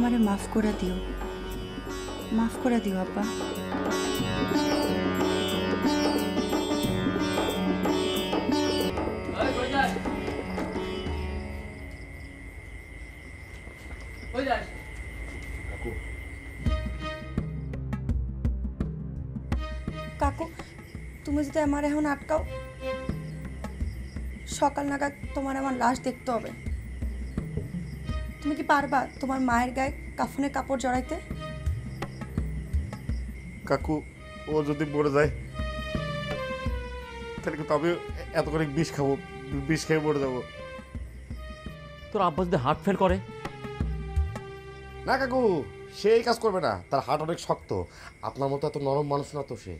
আমারে মাফ করে দিও, মাফ করে দিও আব্বা। কাকু, তুমি যদি আমার এখন আটকাও, সকাল নাগাদ তোমার আমার লাশ দেখতে হবে। তুমি কি পারবা তোমার মায়ের গায়ে কাফনের কাপড় জড়াইতে? কাকু, ও যদি মরে যায় তাহলে কিন্তু আমি এত করে বিষ খাবো, বিষ খেয়ে মরে যাবো। তোর আব্বা যদি হার্ট ফেল করে? না কাকু, সে এই কাজ করবে না, তার হার্ট অনেক শক্ত। আপনার মতো এত নরম মানুষ না তো সে।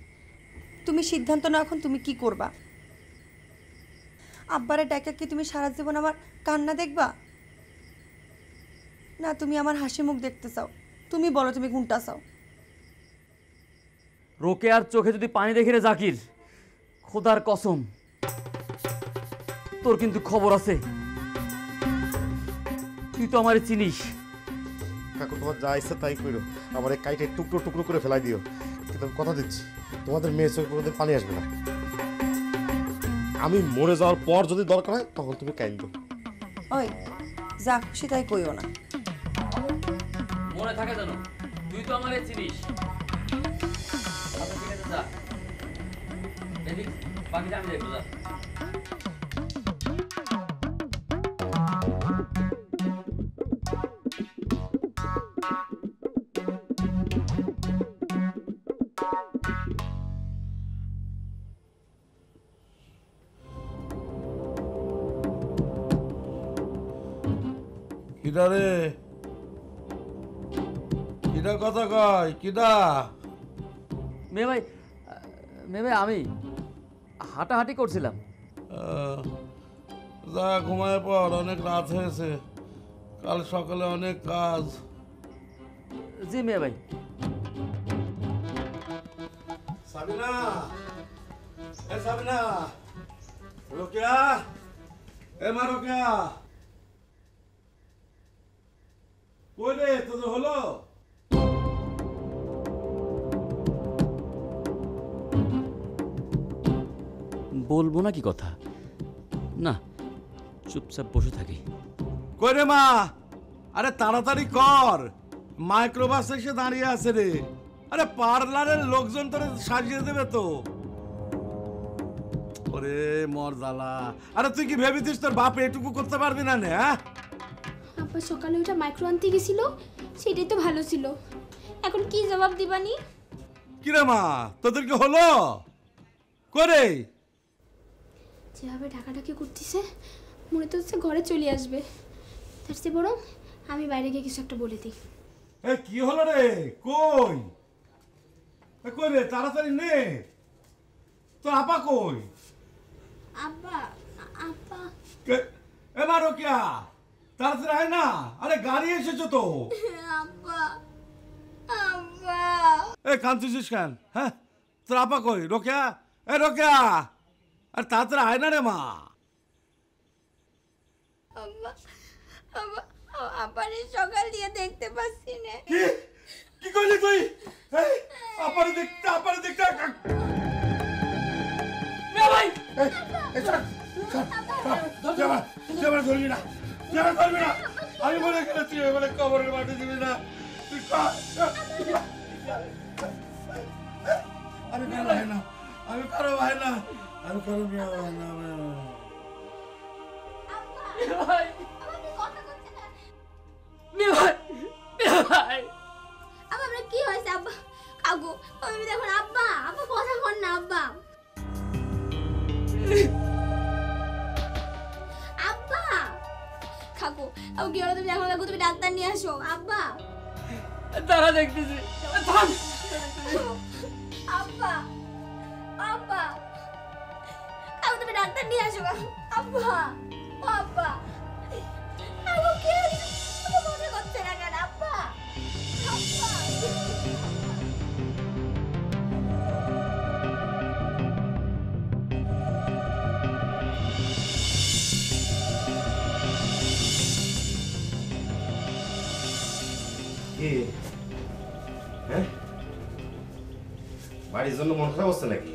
তুমি সিদ্ধান্ত নাও এখন তুমি কি করবা। আব্বারে ডাকা কি তুমি সারা জীবন আমার কান্না দেখবা, না তুমি আমার হাসি মুখ দেখতে চাও? তুমি বলো তুমি কোনটা চাও? রোকেয়ার চোখে যদি পানি দেখে রে জাকির, খোদার কসম তোর কিন্তু খবর আছে। তুই তো আমারে চিনিস। কাকু, তোমার যা ইচ্ছা তাই করো, আমার এই কাইটে টুকরো টুকরো করে ফেলাই দিও, কিন্তু আমি কথা দিচ্ছি তোমাদের মেয়ে চোখে কোনোদিন পানি আসবে না। আমি মরে যাওয়ার পর যদি দরকার হয় তখন তুমি কাইন্দো। ওই যা খুশি তাই কইও না। মনে থাকে জানো, তুই তো আমারে চিনিস। আচ্ছা ঠিক আছে, যা দেখি, বাকিটা আমি দেখবো। যা। কিডা রে? কিডা কথা কয়? কিডা? মেয়ে ভাই, আমি হাঁটাহাঁটি করছিলাম। যা ঘুমায় পর, অনেক রাত হয়েছে, কাল সকালে অনেক কাজ। জি মেয়ে ভাই। সাবিনা, এ সাবিনা, রোকেয়া, এ মা রোকেয়া, কই রে তোদের হলো? বলবো না কি কথা, না চুপচাপ বসে থাকি। কই রে মা? আরে তাড়াতাড়ি কর, মাইক্রোবাস এসে দাঁড়িয়ে আছে রে। আরে পার্লারের লোকজন তোরে সাজিয়ে দেবে তো। ওরে মর জ্বালা। আরে তুই কি ভেবেছিস তোর বাপ এটুকু করতে পারবি না? হ্যাঁ, আব্বা সকালে ওটা মাইক্রো আনতে গেছিল, সেটাই তো ভালো ছিল। এখন কি জবাব দিবানি? কিরে মা, তোদের কি হলো? করে যেভাবে ঢাকাঢাকি করতেছে মনে তো হচ্ছে ঘরে চলে আসবে। তার চেয়ে বরং আমি বাইরে গিয়ে কিছু একটা বলে দিই। এ কি হলো রে? কই কই রে, তাড়াতাড়ি নে। তোর আপা কই? আব্বা, আব্বা। এ মা রোকেয়া, তাড়াতাড়ি আয় না। আরে গাড়ি এসেছে তো। আব্বা, আব্বা। এ কাঁদছিস কেন? হ্যাঁ, তোর আপা কই? রোকেয়া, এ রোকেয়া, আর তাড়াতাড়ি আয় না রে মা। আব্বা, আব্বা, আব্বারে সকাল দিয়ে দেখতে পাচ্ছি না। কি করলি তুই? আপারে দেখতে ভাই ধরবি না, আমি বলে গেলে তুই বলে কবরের মাটি দিবি না। তুই আমি কারো ভাই না, আমি কারো ভাই না, আমি কারো বিয়ে ভাই না। ভাই, ভাই আব্বা কি হয়েছে? আব্বা কাকু, আমি দেখুন আব্বা, আব্বা কথা কর না। আব্বা, আব্বা কাকু, ও কি হলো? তুমি দেখো কাকু, তুমি ডাক্তার নিয়ে আসো। আব্বা, তারা দেখতেছি। আব্বা, আব্বা কাকু, তুমি ডাক্তার নিয়ে আসো। আব্বা, আব্বা, আব্বা কি হয়েছে? আব্বা কথা করছে না কেন? আব্বা, আব্বা। বাড়ির জন্য মন খারাপ হচ্ছে নাকি?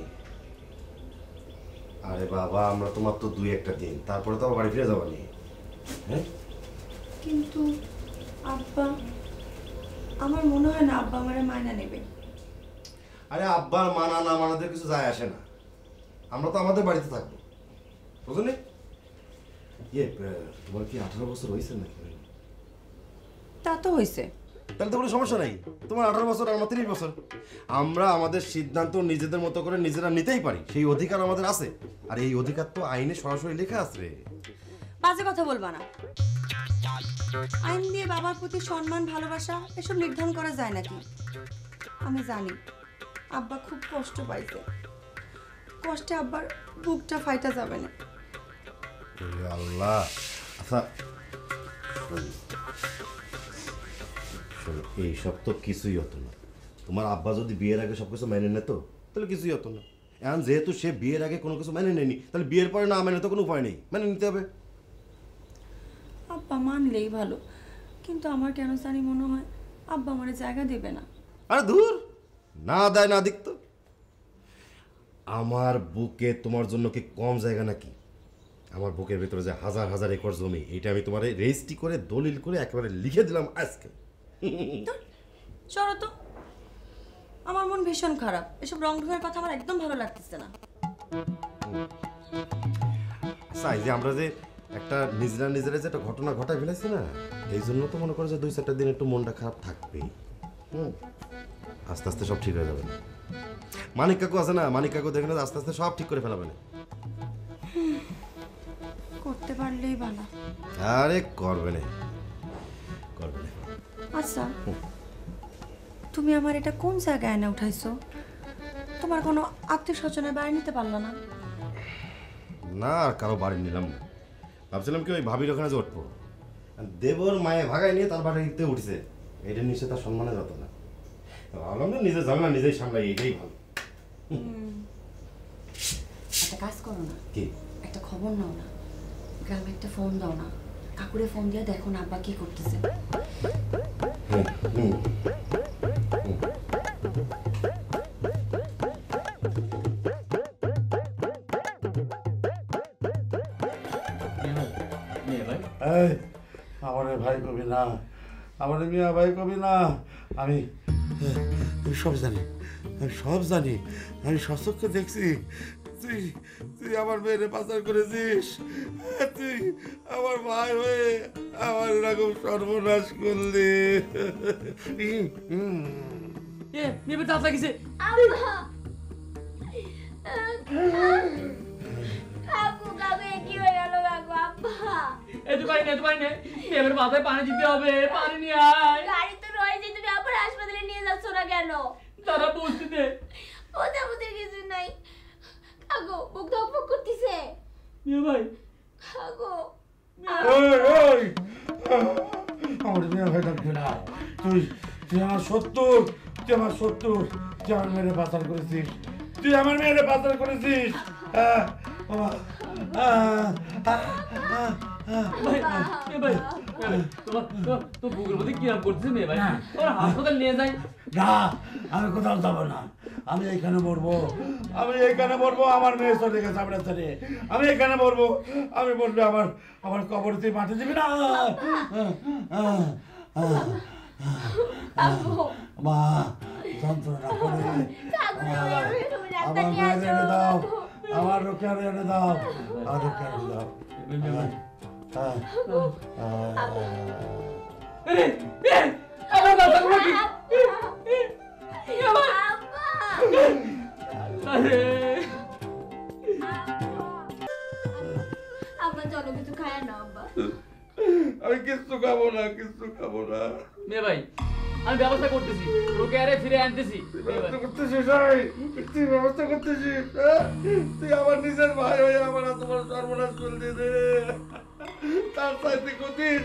আরে বাবা, আমরা তো মাত্র 2-1টা দিন, তারপরে তো আবার বাড়ি ফিরে যাবো নি। হ্যাঁ, কিন্তু আব্বা, আমার মনে হয় না আব্বা আমারে মায়না নেবে। আরে আব্বার মানা না মানাদের কিছু যায় আসে না, আমরা তো আমাদের বাড়িতে থাকবো, বুঝলি? তোমার কি 18 বছর হয়েছে নাকি? তা তো হয়েছে। তাহলে তো কোনো সমস্যা নাই, তোমার 18 বছর আর আমার 30 বছর। আমরা আমাদের সিদ্ধান্ত নিজেদের মতো করে নিজেরা নিতেই পারি, সেই অধিকার আমাদের আছে। আর এই অধিকার তো আইনে সরাসরি লেখা আছে। বাজে কথা বলবা না। আইন দিয়ে বাবার প্রতি সম্মান, ভালোবাসা এসব নির্ধারণ করা যায় নাকি? আমি জানি আব্বা খুব কষ্ট পাইছে, কষ্টে আব্বার বুকটা ফাইটা যাবে না। আল্লাহ, আচ্ছা এইসব তো কিছুই হতো না। তোমার আব্বা যদি বিয়ের আগে সবকিছু মেনে নিত তাহলে কিছুই হতো না। এখন যেহেতু সে বিয়ের আগে কোনো কিছু মেনে নেয়নি, তাহলে বিয়ের পরে না মেনে তো কোনো উপায় নেই, মেনে নিতে হবে। আব্বা মানলেই ভালো, কিন্তু আমার কেন জানি মনে হয় আব্বা আমার জায়গা দেবে না। আরে ধুর, না দেয় না দিক তো। আমার বুকে তোমার জন্য কি কম জায়গা নাকি? আমার বুকের ভেতরে যে হাজার হাজার একর জমি, এটা আমি তোমার রেজিস্ট্রি করে দলিল করে একেবারে লিখে দিলাম আজকে। চলো তো, আমার মন ভীষণ খারাপ, এসব রং ঢঙের কথা আমার একদম ভালো লাগতেছে না। চাই যে আমরা যে একটা নিজেরা নিজেরা যে একটা ঘটনা ঘটায় ফেলেছি না, এই জন্য তো মনে করো যে 2-4টা দিন একটু মনটা খারাপ থাকবেই। আস্তে আস্তে সব ঠিক হয়ে যাবে না। মানিক কাকু আছে না, মানিক কাকু দেখে না আস্তে আস্তে সব ঠিক করে ফেলাবে না। করতে পারলেই ভালো। আরে করবে না, করবে না। আচ্ছা, তুমি আমার এটা কোন জায়গায় এনে উঠাইছো? তোমার কোনো আত্মীয় স্বজনের বাড়ি নিতে পারলো না? না, আর কারো বাড়ি নিলাম না। ভাবছিলাম কি ওই ভাবির ওখানে যে উঠবো, দেবর মায়ে ভাগায় নিয়ে তার বাড়িতে উঠছে, এটা নিশ্চয় তার সম্মানে যত না। ভাবলাম না নিজে জানলা নিজেই সামলাই, এটাই ভালো। একটা কাজ করো না, কি? একটা খবর নাও না, গ্রামে একটা ফোন দাও না, কাকুরে ফোন দিয়ে দেখো না আব্বা কি করতেছে। আমার ভাই কবি না, আমার মিয়া ভাই কবি না। আমি সব জানি, আমি সব জানি, আমি সচক্ষে দেখছি। তুই তুই আমার মেয়েরে পাচার করেছিস, তুই আমার ভাই হয়ে আমার এরকম সর্বনাশ করলি। মেয়ে দাঁত লাগিছে। আব্বা কাকু কাকু কি হয়ে গেল কাকু? আব্বা এই তো পারি না মেয়ের মাথায় পানি দিতে হবে, পানি নিয়ে আয়। গাড়ি তো রয়েছে, তুমি আবার হাসপাতালে নিয়ে যাচ্ছ না কেন? তারা বুঝতে দে। ওদের ওদের কিছু নাই কাকু, বুক ধকফক করতেছে। মেয়ে ভাই, কাকু আমার মেয়ে ভাই ডাকবে না। তুই তুই আমার শত্রু, তুই আমার শত্রু, তুই আমার মেয়েরে পাচার করেছিস, তুই আমার মেয়েরে পাচার করেছিস। তোর বুকের মধ্যে কি নাম করছিস মেয়ে ভাই? তোর হাসপাতাল নিয়ে যাই। না, আমি কোথাও যাবো না, আমি এইখানে মরবো, আমি এইখানে মরবো। আমার মেয়ে চলে গেছে আমরা ছেড়ে, আমি এখানে মরবো, আমি মরবো। আমার আমার কবর তুই মাটি দিবি না। মা যন্ত্রণা করে আমার মেয়ের এনে দাও, আমার রোকেয়ার এনে দাও, আমার রোকেয়ার এনে দাও। আমার কথা বলো কি? আব্বা চলো কিছু খায় না আব্বা। আমি কিচ্ছু খাবো না, কিচ্ছু খাবো না। মেয়ে ভাই, আমি ব্যবস্থা করতেছি, ওকে আরে ফিরে আনতেছি। ব্যবস্থা করতেছিস? তুই ব্যবস্থা করতেছিস? তুই আমার নিজের ভাই হয়ে আমার তোমার সর্বনাশ করে দিয়ে তার চাইতে কতিস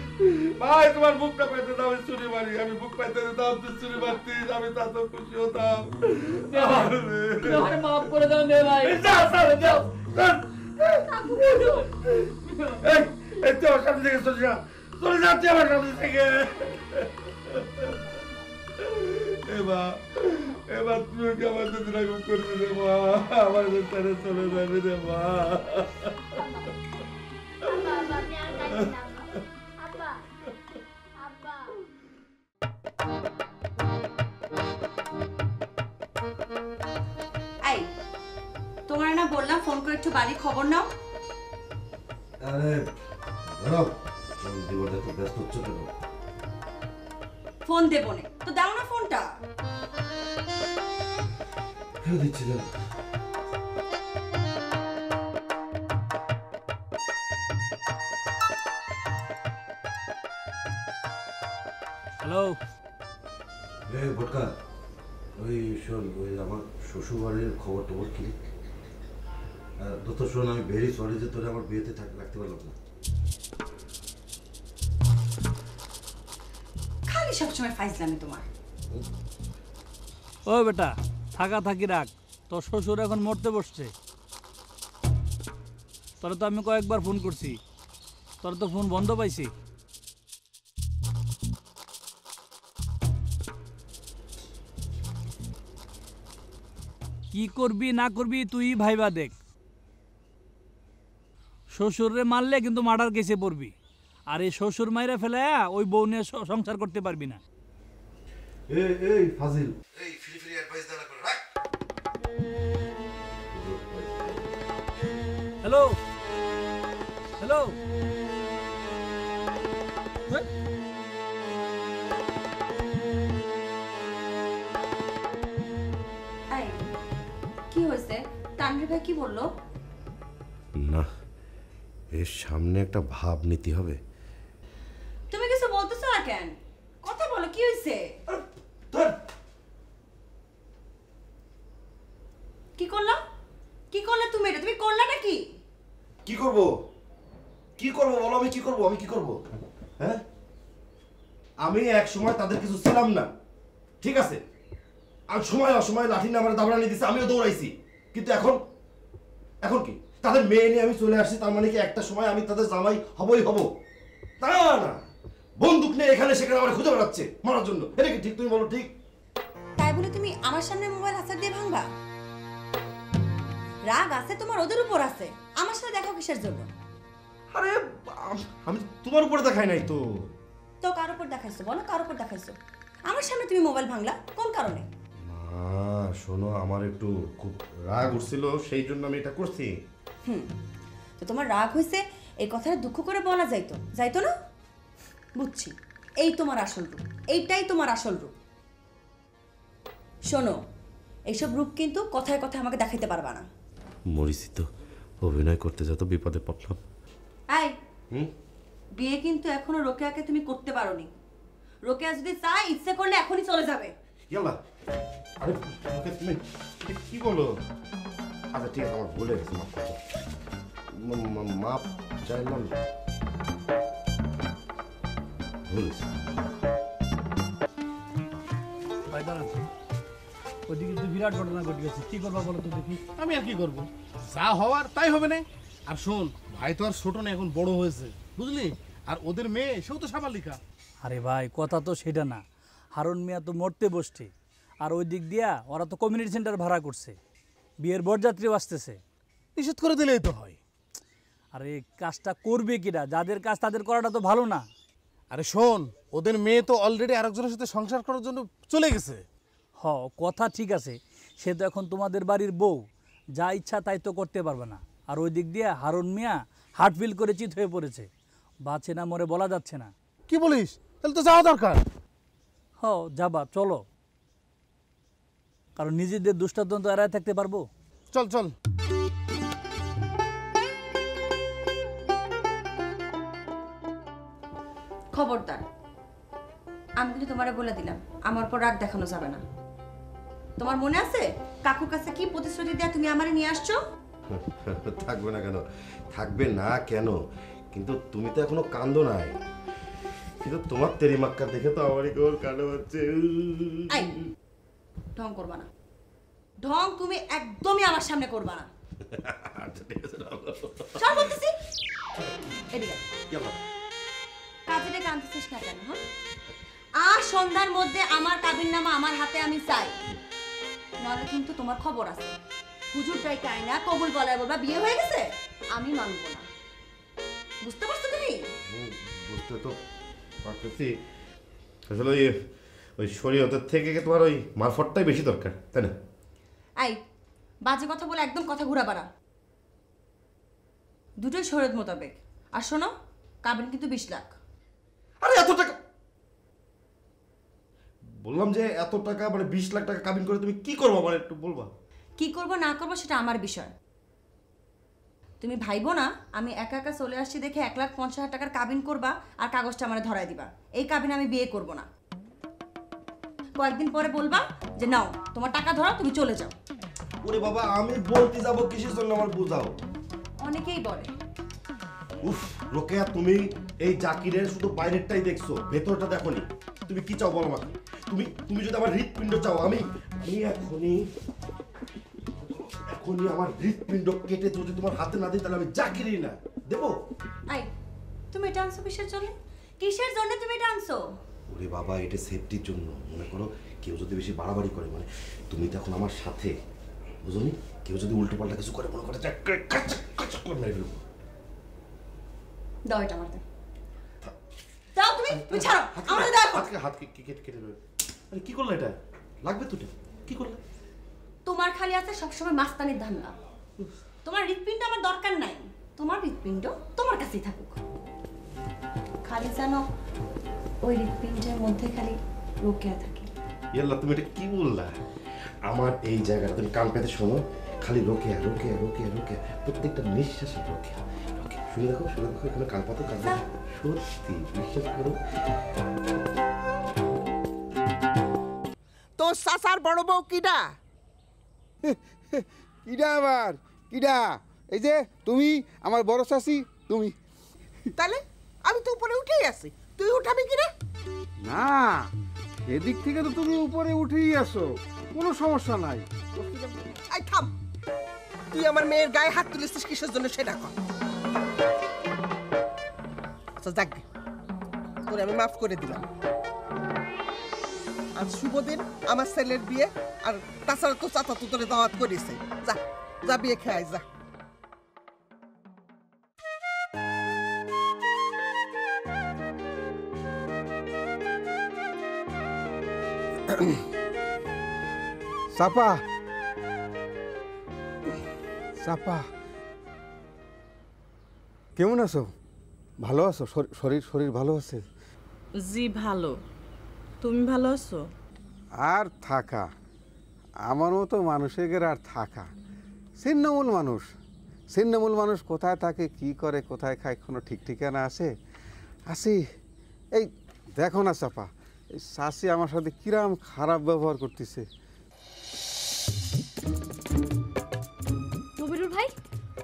ভাই, তোমার বুকটা পেতে দাও, আমি চুরি মারি, আমি বুক পেতে দিতাম, তুই চুরি মারতিস, আমি তা তো খুশি হতাম। মাফ করে দাও মেয়ে ভাই। এই তুই আমার সামনে থেকে চলে যা, চলে যা তুই আমার সামনে থেকে। এবার এবার তুই কি আমার সাথে এরকম করবি রে মা? আমার সাথে চলে যাবি রে মা। আব্বা আব্বা আমি আর কাঁদছি না আব্বা আব্বা এই তোমার না বললাম ফোন করে একটু বাড়ির খবর নাও। আরে ধরো জীবনটা তো ব্যস্ত হচ্ছে কেন? ফোন দেবো না তো দাও না ফোনটা। কেউ দিচ্ছি না। হ্যালো, রে ভোটকা, ওই শোন, ওই আমার শ্বশুর বাড়ির খবর টবর কি? দত্ত শোন, আমি ভেরি সরি যে তোরা আমার বিয়েতে রাখতে পারলাম না। খালি সবসময় ফাইজলামি তোমার। ও বেটা থাকা থাকি রাখ, তোর শ্বশুর এখন মরতে বসছে। তোরা তো আমি কয়েকবার ফোন করছি, তোর তো ফোন বন্ধ পাইছি। কি করবি না করবি তুই ভাইবা দেখ। শ্বশুরে মারলে কিন্তু মার্ডার কেসে পড়বি, আর এই শ্বশুর মাইরা ফেলে ওই বউ নিয়ে সংসার করতে পারবি না। এই ফাজিল, এই ফ্রি ফ্রি অ্যাডভাইস দেনা করে রাখ। হ্যালো হ্যালো, এই কি হয়েছে? তানভীর ভাই কি বললো? না, এর সামনে একটা ভাব নিতে হবে। তুমি কিছু বলতেছো না কেন? কথা বলো, কি হয়েছে? কি করলা? কি করলে তুমি? এটা তুমি করলাটা কি? কি করব? কি করব বলো, আমি কি করব? আমি কি করব? হ্যাঁ, আমি এক সময় তাদের কিছু ছিলাম না, ঠিক আছে? আর সময় অসময় লাঠি না আমার দাবড়ানি দিছে, আমিও দৌড়াইছি, কিন্তু এখন এখন কি তাদের মেয়ে নিয়ে আমি চলে আসছি, তার মানে কি একটা সময় আমি তাদের জামাই হবই হব? তা না, বন্দুক নিয়ে এখানে সেখানে আমার খুঁজে বেড়াচ্ছে মারার জন্য। এটা কি ঠিক? তুমি বলো ঠিক? তাই বলে তুমি আমার সামনে মোবাইল হাসার দিয়ে ভাঙবা? রাগ আছে তোমার ওদের উপর আছে, আমার সাথে দেখো কিসের জন্য? আরে আমি তোমার উপরে দেখাই নাই তো। তো কার উপর দেখাইছো বলো, কার উপর দেখাইছো? আমার সামনে তুমি মোবাইল ভাঙলা কোন কারণে? শোনো, আমার একটু খুব রাগ উঠছিল, সেই জন্য আমি এটা করছি। তো তোমার রাগ হয়েছে এই কথাটা দুঃখ করে বলা যাইতো যাইতো না? বুঝছি, এই তোমার আসল রূপ, এইটাই তোমার আসল রূপ। শোনো, এইসব রূপ কিন্তু কথায় কথায় আমাকে দেখাইতে পারবা না। মরিছি তো, অভিনয় করতে যত বিপদে পড়লাম। এই বিয়ে কিন্তু এখনো রোকেয়াকে তুমি করতে পারোনি। রোকেয়া যদি চায় ইচ্ছে করলে এখনই চলে যাবে। ইয়াল্লা, আরে ওকে তুমি এটা কি বলো? আচ্ছা ঠিক আছে, আমার ভুলে গেছে, মাফ করো। মাপ চাইলাম, ভুল হয়েছে। ভাই দাঁড়ান, ওইদিকে তো বিরাট ঘটনা ঘটে গেছে, কি করবা বলো তো দেখি। আমি আর কি করব, যা হওয়ার তাই হবে না। আর শোন, ভাই তো আর ছোট না, এখন বড় হয়েছে, বুঝলি? আর ওদের মেয়ে, সেও তো সাবালিকা। আরে ভাই কথা তো সেটা না, হারুন মিয়া তো মরতে বসছে, আর ওই দিক দিয়া ওরা তো কমিউনিটি সেন্টার ভাড়া করছে, বিয়ের বরযাত্রীও আসতেছে। নিষেধ করে দিলেই তো হয়। আরে কাজটা করবে কিনা? যাদের কাজ তাদের করাটা তো ভালো না? আরে শোন, ওদের মেয়ে তো অলরেডি আরেকজনের সাথে সংসার করার জন্য চলে গেছে। কথা ঠিক আছে, সে তো এখন তোমাদের বাড়ির বউ, যা ইচ্ছা তাই তো করতে পারবে না। আর ওই দিক দিয়ে হারুন মিয়া হার্ট ফিল করে চিত হয়ে পড়েছে, বাঁচে না মরে বলা যাচ্ছে না। কি বলিস? তাহলে তো যাওয়া দরকার। যাবা, চলো, কারণ নিজেদের দুষ্টান্ত এড়ায় থাকতে পারবো? চল চল। খবরদার, আমি কিন্তু তোমারে বলে দিলাম, আমার উপর রাগ দেখানো যাবে না। তোমার মনে আছে কাকুর কাছে কি প্রতিশ্রুতি দেয়া তুমি আমারে নিয়ে আসছো? থাকবে না কেন? থাকবে না কেন? কিন্তু তুমি তো এখনো কান্দো নাই, কিন্তু তোমার তেরি মাক্কা দেখে তো আমারই কেবল কান্না হচ্ছে। এই ঢং করবা না, ঢং তুমি একদমই আমার সামনে করবা না। আচ্ছা ঠিক আছে, চল বলতেছি, এদিকে ইয়াল্লা। কাজে ডেকে আনতেছিস না কেন? আজ সন্ধ্যার মধ্যে আমার কাবিননামা আমার হাতে আমি চাই। নাহলে কিন্তু তোমার খবর আছে। হুজুর ডাইকে আয়না কবুল বলায় বলবা বিয়ে হয়ে গেছে, আমি মানবো না। বুঝতে পারছো তুমি? বুঝতে তো পারতেছি, আসলে ওই শরীয়তের থেকে তোমার ওই মারফতটাই বেশি দরকার, তাই না? আই বাজে কথা বলে একদম কথা ঘুরা বাড়া, দুটোই শরীয়ত মোতাবেক। আর শোনো, কাবিন কিন্তু 20 লাখ। আরে এত টাকা! বললাম যে এত টাকা, মানে 20 লাখ টাকা কাবিন করে তুমি কি করবো আমার একটু বলবা? কি করবো না করবো সেটা আমার বিষয়। তুমি ভাইবো না আমি একা একা চলে আসছি দেখে 1,50,000 টাকার কাবিন করবা আর কাগজটা আমার ধরায় দিবা। এই কাবিন আমি বিয়ে করব না। কয়েকদিন পরে বলবা যে নাও তোমার টাকা ধরা, তুমি চলে যাও। ওরে বাবা, আমি বলতে যাবো কিসের জন্য আমার বুঝাও। অনেকেই বলে। উফ রোকেয়া, তুমি এই জাকিরের শুধু বাইরেরটাই দেখছো, ভেতরটা দেখোনি। তুমি কি চাও বলো আমাকে? তুমি যদি আমার হৃৎপিণ্ড চাও, আমি এখনই আমার হৃৎপিণ্ড কেটে যদি তোমার হাতে না দিই তাহলে আমি জাকিরই না দেবো। আই তুমি এটা আনছো কিসের জন্য? কিসের জন্য তুমি এটা আনছো? ওরে বাবা, এটা সেফটির জন্য। মনে করো কেউ যদি বেশি বাড়াবাড়ি করে, মানে তুমি তো এখন আমার সাথে, বুঝলি? কেউ যদি উল্টো পাল্টা কিছু করে, মনে করে মেরে ফেলবো। দাও এটা আমার, দাও তুমি ছাড়ো আমাকে, দেখো হাত কেটে দেবে। আরে কি করলে? এটা লাগবে তো, কি করলে? তোমার খালি আছে সবসময় মাস্তানির ধান্দা। তোমার হৃৎপিণ্ড আমার দরকার নাই, তোমার হৃৎপিণ্ড তোমার কাছেই থাকুক। খালি জানো ওই হৃৎপিণ্ডের মধ্যে খালি রোকেয়া থাকে। ইয়াল্লা, তুমি এটা কি বললা? আমার এই জায়গাটা তুমি কান পেতে শোনো, খালি রোকেয়া রোকেয়া রোকেয়া রোকেয়া, প্রত্যেকটা নিঃশ্বাসে রোকেয়া রোকেয়া। শুনে দেখো এখানে কান পাতো, কান পাতো। সত্যি বিশ্বাস করো। তো সাসার বড় বউ কিডা? কিডা আবার কিডা? এই যে তুমি আমার বড় শাশি, তুমি। তাহলে আমি তো উপরে উঠেই আছি, তুই উঠাবি কিনা? না, এদিক থেকে তো তুমি উপরে উঠেই আসো, কোনো সমস্যা নাই। আই থাম, তুই আমার মেয়ের গায়ে হাত তুলেছিস কিসের জন্য সেটা কর। আচ্ছা যাক গে, তোরে আমি মাফ করে দিলাম। আজ শুভ দিন, আমার ছেলের বিয়ে, আর তাছাড়া তো চাচা তো তোরে দাওয়াত করেছে। যা যা বিয়ে খেয়ে যা। চাপা চাপা, কেমন আছো? ভালো আছো? শরীর ভালো আছে? জি ভালো, তুমি ভালো আছো? আর থাকা, আমার মতো মানুষের আর থাকা, ছিন্নমূল মানুষ কোথায় থাকে, কি করে, কোথায় খায়, কোনো ঠিক ঠিকানা আছে? আসি এই দেখো না চাপা, এই শাশি আমার সাথে কিরাম খারাপ ব্যবহার করতেছে। নবিরুল ভাই,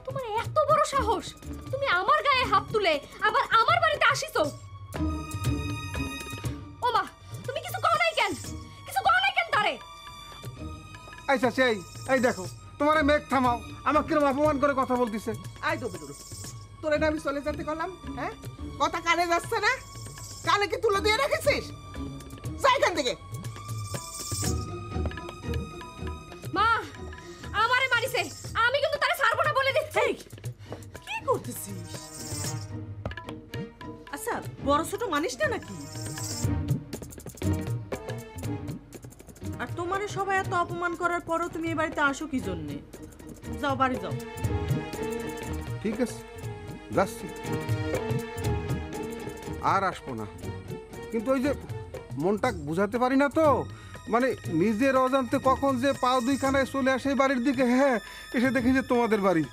তোমার এত বড় সাহস, তুমি আমার গায়ে হাত তুলে আবার আমার বাড়িতে আসিছো? ওমা, তুমি কিছু কও নাই কেন? কিছু কও নাই কেন তারে? এই শাশি, এই দেখো তোমার মেঘ থামাও, আমাকে কিরম অপমান করে কথা বলতেছে। আই নবিরুল, তোরে না আমি চলে যেতে করলাম? হ্যাঁ, কথা কানে যাচ্ছে না? কানে কি তুলে দিয়ে রেখেছিস? যা এখান থেকে। মা, আমারে মারিছে, আমি কিন্তু তারে ছাড়বো না বলে দিচ্ছি। কি করতেছিস? আচ্ছা, বড় ছোট মানিস না নাকি? আর তোমারে সবাই এত অপমান করার পরও তুমি এই বাড়িতে আসো কি জন্যে? যাও বাড়ি যাও। ঠিক আছে, যাচ্ছি, আর আসবো না। কিন্তু ওই যে মনটা বুঝাতে পারি না তো, মানে নিজের অজান্তে কখন যে পাও দুইখানায় চলে আসে বাড়ির দিকে। হ্যাঁ, এসে দেখি যে তোমাদের বাড়ি।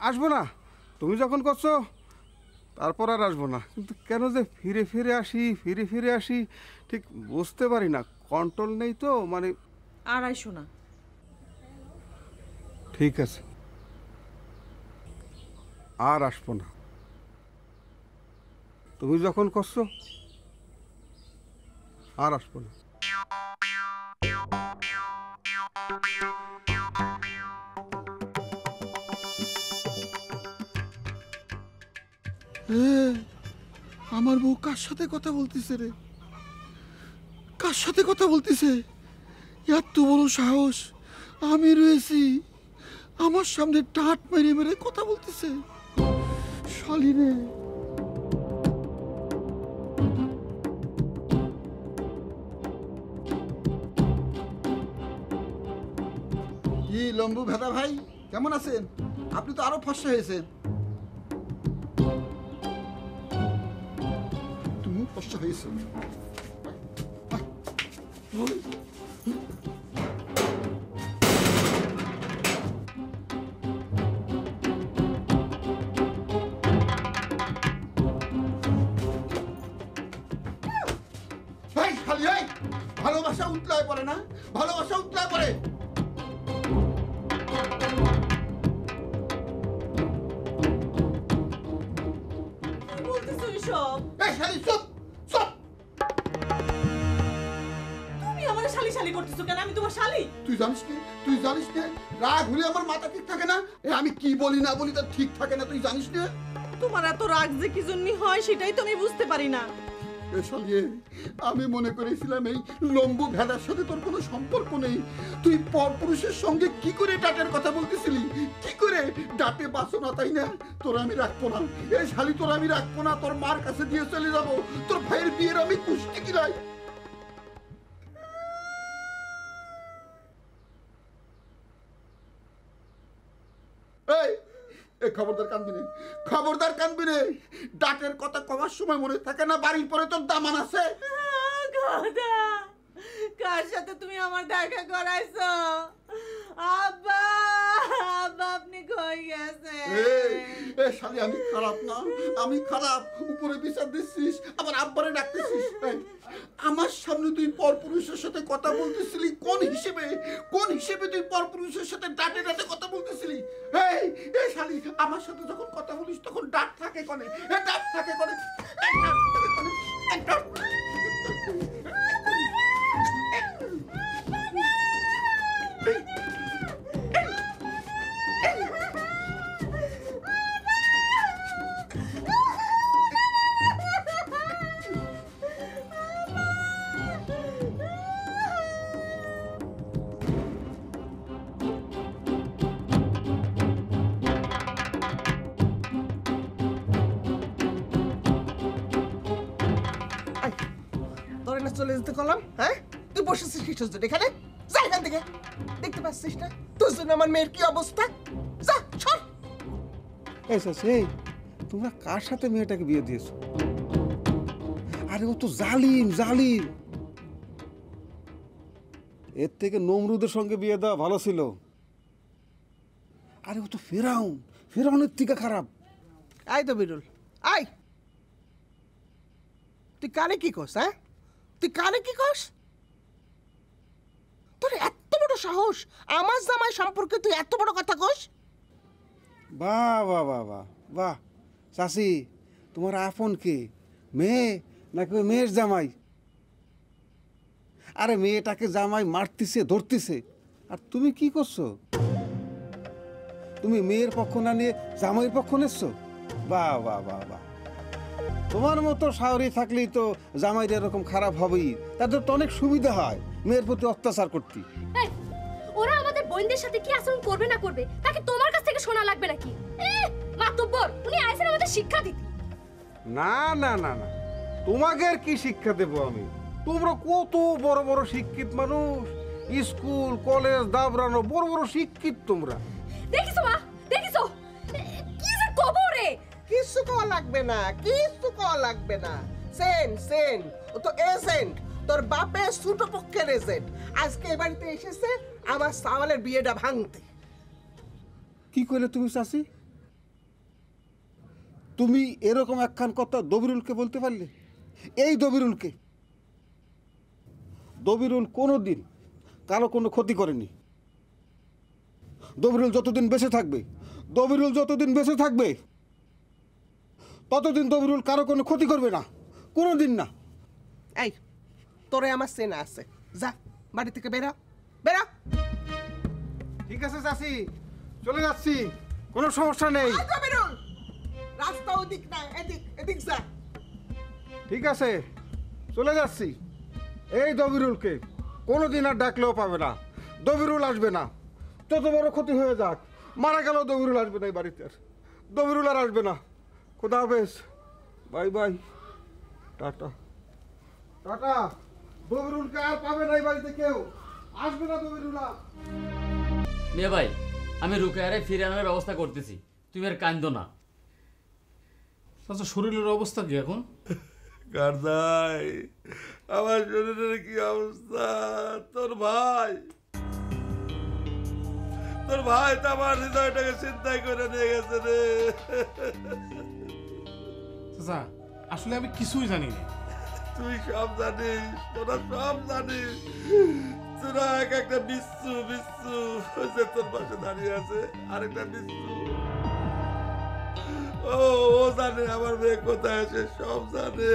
আসবো না, তুমি যখন করছো তারপর আর আসবো না। কিন্তু কেন যে ফিরে আসি ঠিক বুঝতে পারি না, কন্ট্রোল নেই তো, মানে। আর আইসো না। ঠিক আছে, আর আসবো না, তুমি যখন করছো আর আসবো না। আমার বউ কার সাথে কথা বলতেছে রে? কার সাথে কথা বলতেছে? এত বড় সাহস, আমি রয়েছি, আমার সামনে টাট মেরে মেরে কথা বলতেছে। শালিনে কি লম্বু ভেদা ভাই, কেমন আছেন? আপনি তো আরো ফর্সা হয়েছেন। তুমি ফর্সা হয়েছো। ভালোবাসা উতলায় পড়ে না, ভালোবাসা উতলায় পড়ে। বলতেছো এসব? এই শালি চুপ চুপ। তুমি আমার শালি শালি করতেছো কেন? আমি তোমার শালি? তুই জানিস কে? তুই জানিস কে? রাগ হলে আমার মাথা ঠিক থাকে না। আমি কি বলি না বলি তার ঠিক থাকে না, তুই জানিস কে? তোমার এত রাগ যে কি জন্য হয় সেটাই তো আমি বুঝতে পারি না। আমি মনে করেছিলাম এই লম্বু ভেড়ার সাথে তোর কোনো সম্পর্ক নেই। তুই পরপুরুষের সঙ্গে কি করে ডাটের কথা বলতেছিলি? কি করে ডাটে বাঁচো না, তাই না? তোর আমি রাখবো না, এই শালি তোর আমি রাখবো না। তোর মার কাছে দিয়ে চলে যাবো, তোর ভাইয়ের বিয়ের আমি কুস্তি কিলাই। এই খবরদার কানবি নে, খবরদার কানবি নে। ডাকের কথা কমার সময় মনে থাকে না, বাড়ির পরে তোর দামান আছে। কার সাথে তুমি আমার দেখা করাইছো? আব্বা, আব্বা আপনি কই গেছেন? এই শালি আমি খারাপ না, আমি খারাপ। উপরে বিচার দিচ্ছিস, আবার আব্বারে ডাকতেছিস। আমার সামনে তুই পরপুরুষের সাথে কথা বলতেছিলি কোন হিসেবে? কোন হিসেবে তুই পরপুরুষের সাথে ডাটে ডাটে কথা বলতেছিলি? এই শালি আমার সাথে যখন কথা বলিস তখন ডাক থাকে কোনে? ডাক থাকে কোনে? চলে যেতে করলাম, হ্যাঁ? তুই বসেছিস কিসের জন্য এখানে? যা এখান থেকে। দেখতে পাচ্ছিস না তোর জন্য আমার মেয়ের কি অবস্থা? যা সর। এই তোমরা কার সাথে মেয়েটাকে বিয়ে দিয়েছো? আরে ও তো জালিম জালিম। এর থেকে নমরুদের সঙ্গে বিয়ে দেওয়া ভালো ছিল। আরে ও তো ফেরাউন, ফেরাউনের থেকে খারাপ। আয় তো বিরুল, আয়। তুই কানে কি কস? হ্যাঁ, তুই কানে কি কস? তোর এত বড় সাহস, আমার জামাই সম্পর্কে তুই এত বড় কথা কস? বাহ বাহ বাহ বাহ বাহ। চাচি, তোমার আপন কে, মেয়ে নাকি ওই মেয়ের জামাই? আরে মেয়েটাকে জামাই মারতিছে ধরতিছে, আর তুমি কি করছো? তুমি মেয়ের পক্ষ না নিয়ে জামাইয়ের পক্ষ নিচ্ছ? বাহ বাহ বাহ বাহ। তোমার মতো শাওরি থাকলেই তো জামাইয়ের এরকম খারাপ হবেই। তাদের তো অনেক সুবিধা হয় মেয়ের প্রতি অত্যাচার করতে। ওরা আমাদের বোনদের সাথে কি আচরণ করবে না করবে তাকে তোমার কাছ থেকে শোনা লাগবে নাকি? মাতব্বর, উনি আইছেন আমাদের শিক্ষা দিতে। না না না না, তোমাকে আর কি শিক্ষা দেবো আমি? তোমরা কত বড় বড় শিক্ষিত মানুষ, স্কুল কলেজ দাবরানো বড় বড় শিক্ষিত তোমরা। দেখিছো মা, দেখিছো কি যে কবরে। কিছু কওয়া লাগবে না, কিছু কওয়া লাগবে না। সেন ও তো এজেন্ট, তোর বাপে ছোট পক্ষের এজেন্ট। আজকে এই বাড়িতে এসেছে আমার সাওয়ালের বিয়েটা ভাঙতে। কি কইলে তুমি চাচি? তুমি এরকম একখান কথা দবিরুলকে বলতে পারলে? এই দবিরুলকে? দবিরুল কোনোদিন কারো কোনো ক্ষতি করেনি। দবিরুল যতদিন বেঁচে থাকবে, দবিরুল যতদিন বেঁচে থাকবে ততদিন দবিরুল কারো কোনো ক্ষতি করবে না, কোনোদিন না। এই তোরে আমার চেনা আছে, যা বাড়ি থেকে বেরা বেরা। ঠিক আছে চাচি, চলে যাচ্ছি, কোনো সমস্যা নেই। রাস্তা ওদিক না, এদিক এদিক যা। ঠিক আছে, চলে যাচ্ছি। এই দবিরুলকে কোনোদিন আর ডাকলেও পাবে না। দবিরুল আসবে না, যত বড় ক্ষতি হয়ে যাক, মারা গেলেও দবিরুল আসবে না এই বাড়িতে। দবিরুল আর আসবে না। খোদা হাফেজ, বাই বাই, টাটা টাটা। দবিরুলকে আর পাবে না এই বাড়িতে কেউ, আসবে না দবিরুল আর। মিয়া ভাই, আমি রুকায়ারে ফিরে আনার ব্যবস্থা করতেছি, তুমি আর কান্দো না। আচ্ছা, শরীরের অবস্থা কি এখন? গার্দাই, আমার শরীরের কি অবস্থা? তোর ভাই তো আমার হৃদয়টাকে চিন্তাই করে নিয়ে গেছে রে। চাচা, আসলে আমি কিছুই জানি না। তুই সব জানিস, তোরা সব জানিস। তোরা এক একটা বিচ্ছু বিচ্ছু হয়েছে, তোর পাশে দাঁড়িয়ে আছে আরেকটা বিচ্ছু। ও জানে আমার মেয়ে কোথায় আছে, সব জানে।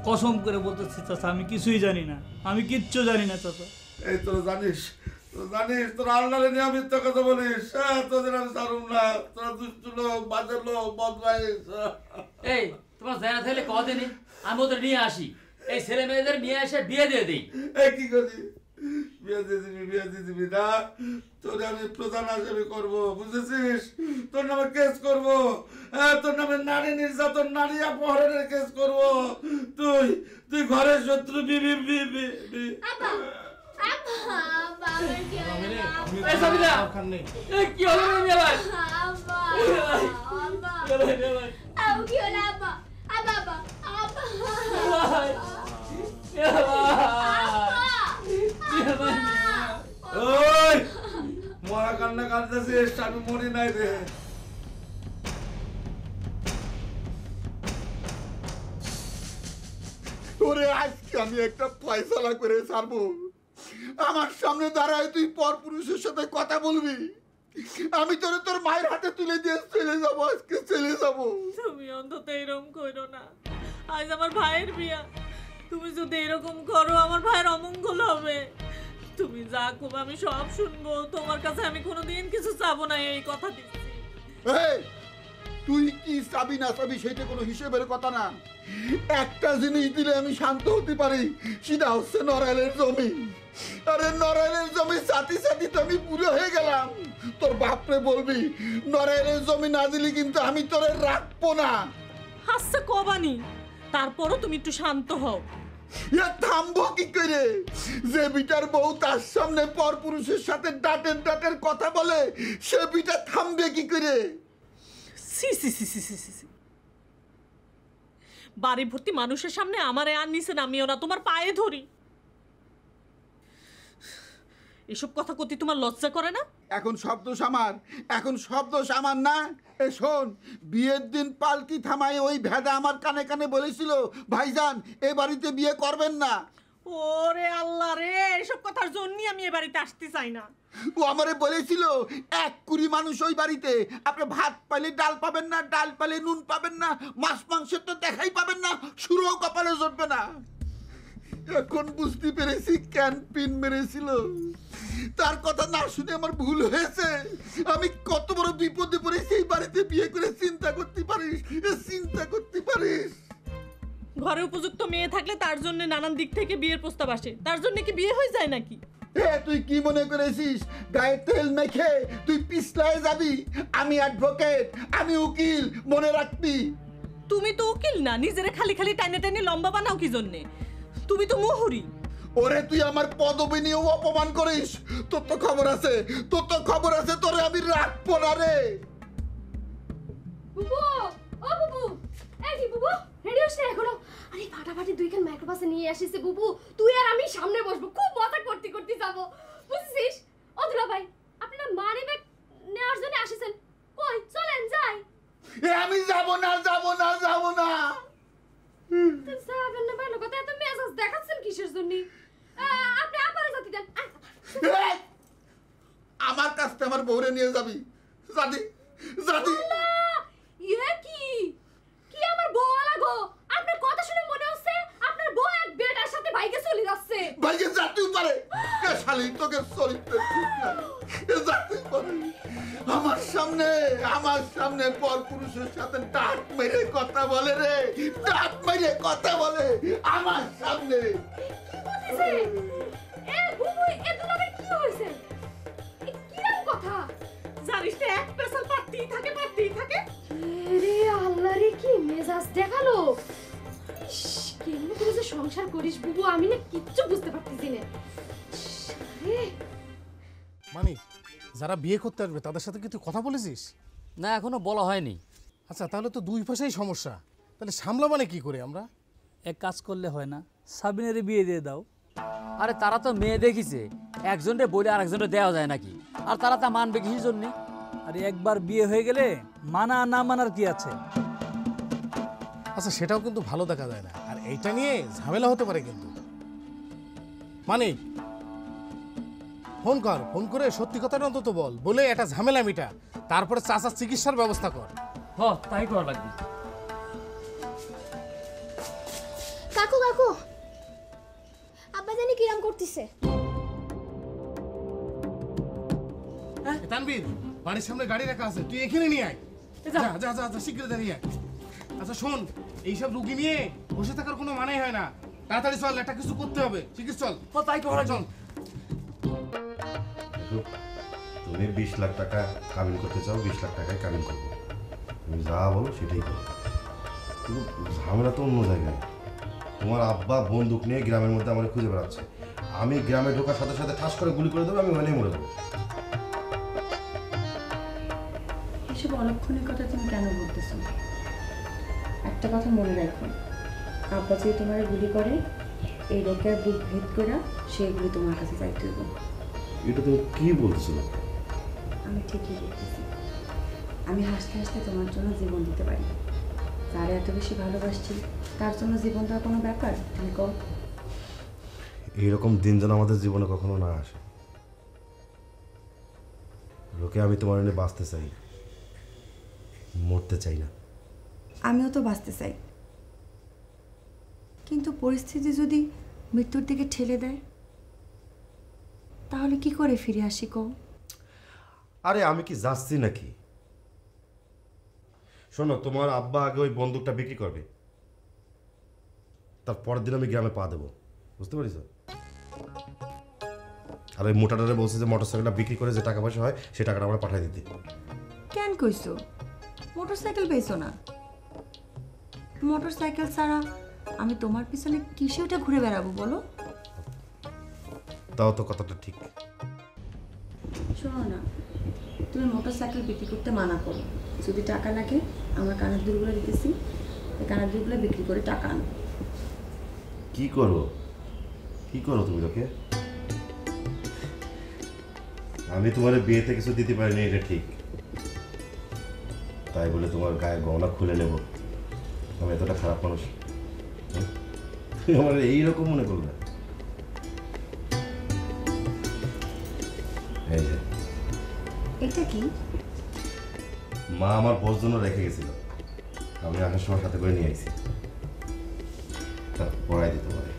কসম করে বলতেছি চাচা, আমি কিছুই জানি না, আমি কিচ্ছু জানি না চাচা। এই তোরা জানিস, তোরা আল্লাহরে নিয়ে মিথ্যা কথা বলিস। তোদের আমি ছাড়ুম না। তোরা দুষ্ট লোক, বাজে লোক, বদমাইশ। এই তোমার জানা থাকলে কদিনই আমি ওদের নিয়ে আসি, এই ছেলে মেয়েদের নিয়ে এসে বিয়ে দিয়ে দিই। এই কি করি? বিয়ে দিয়ে দিবি না? তোর আমি প্রধান আসামি করবো, বুঝেছিস? তোর নামে কেস করবো। তোর নামে নারী নির্যাতন, নারী অপহরণের কেস করবো। তুই ঘরের শত্রু। কি হলো মিয়া ভাই? ওই মরা কান্না কাঁদতেছিস, আমি মরি নাই রে। ওরে আজকে আমি একটা ফয়সালা করে ছাড়বো। আমার সামনে দাঁড়ায় তুই পরপুরুষের সাথে কথা বলবি, আমি তোর মায়ের হাতে তুলে দিয়ে চলে যাবো। আজকে চলে যাবো। তুমি অন্তত এরকম করো না, আজ আমার ভাইয়ের বিয়া। তুমি যদি এরকম করো আমার ভাইয়ের অমঙ্গল হবে। তুমি যা করবে আমি সব শুনবো, তোমার কাছে আমি কোনোদিন কিছু চাবো না, এই কথা দিচ্ছি। এই, তুই কি চাবি না চাবি সেটা কোনো হিসেবের কথা না। একটা জিনিস দিলে আমি শান্ত হতে পারি, সেটা হচ্ছে নড়াইলের জমি। আরে নড়াইলের জমি সাথী সাথী তো আমি পুরো হয়ে গেলাম। তোর বাপরে বলবি নড়াইলের জমি না দিলে কিন্তু আমি তোরে রাখবো না। হাসছে কবানি, তারপরও তুমি একটু শান্ত হও। থামবো কি করে? যে বিটার বউ তার সামনে পরপুরুষের সাথে ডাটের কথা বলে, সে বিটা থামবে কি করে? বাড়ি ভর্তি মানুষের সামনে আমারে আর নিচে নামিও না, তোমার পায়ে ধরি। এসব কথা কতি তোমার লজ্জা করে না? এখন শব্দ সামার না। এ শোন, বিয়ের দিন পালকি থামায় ওই ভেদা আমার কানে কানে বলেছিল, ভাইজান এ বাড়িতে বিয়ে করবেন না। ওরে আল্লাহ রে, এসব কথার জন্যই আমি এ বাড়িতে আসতে চাই না। ও আমারে বলেছিল 1 মানুষ ওই বাড়িতে, আপনি ভাত পাইলে ডাল পাবেন না, ডাল পাইলে নুন পাবেন না, মাছ মাংসের তো দেখাই পাবেন না, সুরও কপালে জুটবে না। এখন বুঝতে পেরেছি কেন পিন মেরেছিল। তার কথা না শুনে আমার ভুল হয়েছে। আমি কত বড় বিপদে পড়েছি এই বাড়িতে বিয়ে করে। চিন্তা করতে পারিস? ঘরে উপযুক্ত মেয়ে থাকলে তার জন্য নানান দিক থেকে বিয়ের প্রস্তাব আসে, তার জন্য কি বিয়ে হয়ে যায় নাকি? তুই কি মনে করেছিস গায়ে তেল মেখে তুই পিছলায় যাবি? আমি অ্যাডভোকেট, আমি উকিল, মনে রাখবি। তুমি তো উকিল না, নিজেরে খালি খালি টাইনে টাইনে লম্বা বানাও কি জন্যে? তুমি তো মুহুরি। ওরে তুই আমার পদবি নিয়েও অপমান করিস। তোর তো খবর আছে, তোরে আমি রাখবো না রে। বুবু, ও বুবু, এই কি বুবু, রেডি হস না এখনো? আরে ফাটাফাটি 2 খান মাইক্রোবাসে নিয়ে আসিছে বুবু, তুই আর আমি সামনে বসবো, খুব মজা করতে যাবো, বুঝছিস? ও দুলা ভাই, আপনারা মানি ব্যাগ নেওয়ার জন্য আসিছেন, কই চলেন যাই। আমি যাবো না। তো যাবেন না ভালো কথা, এত মেজাজ দেখাচ্ছেন কিসের জন্য? আপনি আপারে জাতি দেন। আমার কাছে আমার বউরে নিয়ে যাবি? জাতি ইয়ে কি আমার বউ লাগো? আপনার কথা শুনে মনে হচ্ছে আপনার বউ এক বেটার সাথে বাইকে চলে যাচ্ছে। ভাইকে যাতেও পারে। শালি তোকে চরিত্র ঠিক নাই এ যাতেই পারে আমার সামনে পর পুরুষের সাথে ডাক মেরে কথা বলে রে, ডাক মেরে কথা বলে আমার সামনে। জানিস তো এক পেশাল পারতেই থাকে। রে আল্লাহ রে, কি মেজাজ দেখালো! কেমন করে যে সংসার করিস বুবু, আমি না কিচ্ছু বুঝতে পারতেছি না। মানে যারা বিয়ে করতে আসবে তাদের সাথে কি তুই কথা বলেছিস? না, এখনো বলা হয়নি। আচ্ছা, তাহলে তো দুই পাশেই সমস্যা। তাহলে সামলাবানে কি করে আমরা? এক কাজ করলে হয় না, সাবিনের বিয়ে দিয়ে দাও। আরে তারা তো মেয়ে দেখিছে, একজনরে বলে আর একজনরে দেওয়া যায় নাকি? আর তারা তা মানবে কিসের জন্যে? আর একবার বিয়ে হয়ে গেলে মানা না মানার কি আছে? আচ্ছা, সেটাও কিন্তু ভালো দেখা যায় না, আর এইটা নিয়ে ঝামেলা হতে পারে কিন্তু। মানে ফোন করে সত্যি কথাটা অন্তত বলে একটা ঝামেলা মিটা, তারপরে চাচার চিকিৎসার ব্যবস্থা কর। তাই করা লাগবে। কাকু আব্বা জানি কিরাম করতেছে। তানবীর, বাড়ির সামনে গাড়ি রাখা আছে, তুই এখানে নিয়ে আয়। যা শীঘ্র নিয়ে আয়। আচ্ছা শোন, এইসব রুগী নিয়ে বসে থাকার কোনো মানে হয় না, তাড়াতাড়ি চল, একটা কিছু করতে হবে। শিগগির চল। তাই করা চল। তুমি 20 লাখ টাকা কাবিন করতে চাও, 20 লাখ টাকায় কাবিন করবো। তুমি যা বলো সেটাই করো, কিন্তু ঝামেলা তো অন্য জায়গায়। তোমার আব্বা বন্দুক নিয়ে গ্রামের মধ্যে আমার খুঁজে বেড়াচ্ছে। আমি গ্রামে ঢোকার সাথে সাথে ঠাস করে গুলি করে দেবো, আমি ওখানেই মরে দেবো। এসব অলক্ষণের কথা তুমি কেন বলতেছো? একটা কথা মনে রাখো, আব্বা যে তোমার গুলি করে, এই লোকের বুক ভেদ করে সেগুলি তোমার কাছে চাইতে হইব। এটা তুমি কি বলছো? আমি ঠিকই বলতেছি। আমি হাসতে হাসতে তোমার জন্য জীবন দিতে পারি। যারা এত বেশি ভালোবাসছি তার জন্য জীবন দেওয়ার কোনো ব্যাপার? তুমি কও। এইরকম দিন যেন আমাদের জীবনে কখনো না আসে। লোকে, আমি তোমার এনে বাঁচতে চাই, মরতে চাই না। আমিও তো বাঁচতে চাই, কিন্তু পরিস্থিতি যদি মৃত্যুর দিকে ঠেলে দেয় তাহলে কি করে ফিরে আসি কও? আরে আমি কি যাচ্ছি নাকি? শোনো, তোমার আব্বা আগে ওই বন্দুকটা বিক্রি করবে, তার পরের দিন আমি গ্রামে পা দেবো, বুঝতে পারিস? আর ওই মোটাটারে বলছে যে মোটরসাইকেলটা বিক্রি করে যে টাকা পয়সা হয় সে টাকাটা আমরা পাঠিয়ে দিতে। কেন কইছো? মোটরসাইকেল পেয়েছো না? মোটরসাইকেল ছাড়া আমি তোমার পিছনে কিসে ওটা ঘুরে বেড়াবো বলো? তাও তো কথাটা ঠিক। শোনো না, তুমি মোটরসাইকেল বিক্রি করতে মানা করো। যদি টাকা লাগে আমার কানের দুলগুলো দিতেছি, এই কানের দুলগুলো বিক্রি করে টাকা আনো। কি করো তুমি লোকে? আমি তোমার বিয়েতে কিছু দিতে পারিনি, এটা ঠিক। তাই বলে তোমার গায়ে গহনা খুলে নেব? আমি এতটা খারাপ মানুষ? তুমি আমার এইরকম মনে করবে? এই যে এটা কি? মা আমার বোর জন্য রেখে গেছিল, আমি আসার সময় সাথে করে নিয়ে আইছি। তার পড়াই দিতে পারে।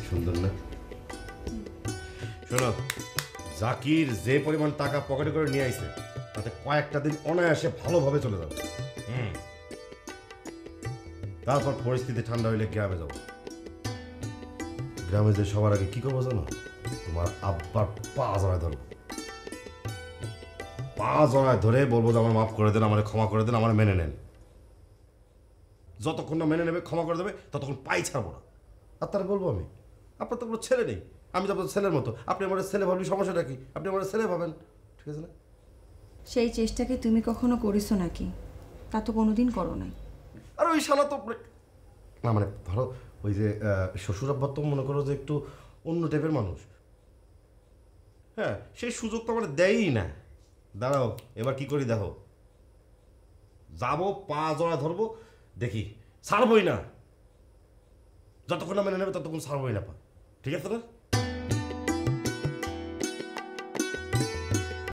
সুন্দর না? শোনো, জাকির যে পরিমাণ টাকা পকেটে করে নিয়ে আইছে তাতে কয়েকটা দিন অনায়াসে ভালোভাবে চলে যাবে। তারপর পরিস্থিতি ঠান্ডা হইলে গ্রামে যাবো। গ্রামে যে সবার আগে কি করবো জানো? তোমার আব্বার পা জড়ায় ধরবো। পা জড়ায় ধরে বলবো যে আমার মাফ করে দেন, আমার ক্ষমা করে দেন, আমার মেনে নেন। যতক্ষণ না মেনে নেবে, ক্ষমা করে দেবে, ততক্ষণ পাই ছাড়বো না। আর তারা বলবো আমি, আপনার তো কোনো ছেলে নেই, আমি তো আপনার ছেলের মতো, আপনি আমার ছেলে ভাবলি সমস্যাটা কি? আপনি আমার ছেলে ভাবেন, ঠিক আছে না? সেই চেষ্টাকে তুমি কখনো করেছো নাকি? তা তো কোনোদিন করো নাই। আর ওই শালা তো না, মানে ধরো ওই যে শ্বশুর আব্বা তো মনে করো যে একটু অন্য টাইপের মানুষ। হ্যাঁ, সেই সুযোগ তো আমার দেয়ই না। দাঁড়াও, এবার কি করি দেখো। যাবো, পা জড়া ধরবো, দেখি ছাড়বই না। যতক্ষণ না মেনে নেবে ততক্ষণ ছাড়বই না পা, ঠিক আছে না?